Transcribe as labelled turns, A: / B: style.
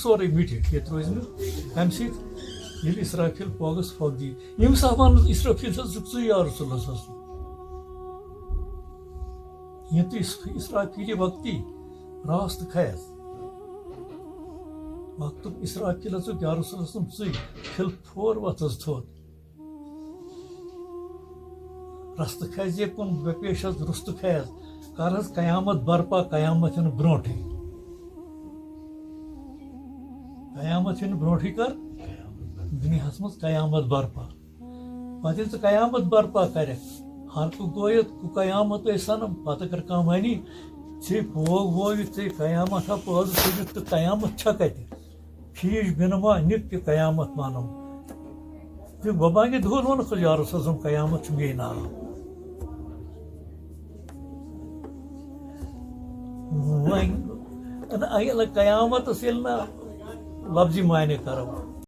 A: سورُے مِٹِتھ ییٚتہِ روزِ نہٕ اَمہِ سۭتۍ ییٚلہِ اِسرافیل پوگَس پھۄکھ دی ییٚمِس وَنُن اِسرافیل چھُکھ ژٕے یا رسول اللہ صلی اللہ علیہ وسلم یہ تو اسرافیل وقتی راست کھیس وقت اسرافیل ژٕ یا رسول اللہ صلی اللہ علیہ وسلم ژٕے پھِل پھور وَتھس تھوٚد رستہٕ کھسہِ کُن بے پیش حظ رُستہٕ کھیس کر حظ قیامت برپا قیامت یِنہٕ برونٛٹھٕے قیامت یِنہٕ برونٛٹھٕے کر دُنیاہس منٛز قیامت برپا پتہٕ ییٚلہِ ژٕ قیامت برپا کرکھ ہر کو گویت کو قیامت سنم پتہٕ اگر کانٛہہ وَنی ژےٚ پوگ وٲوِتھ ژےٚ قیامت ہا پٲدٕ کٔرِتھ تہٕ قیامت چھا کتہِ فیش بِنما نِک تہِ قیامت مانم تہٕ بہٕ بانگہِ دۄہل ووٚنُکھ یا رسول اللہ قیامت چھُ میے ناو وۄنۍ قیامتس ییٚلہِ نہٕ لفظی معنی کرو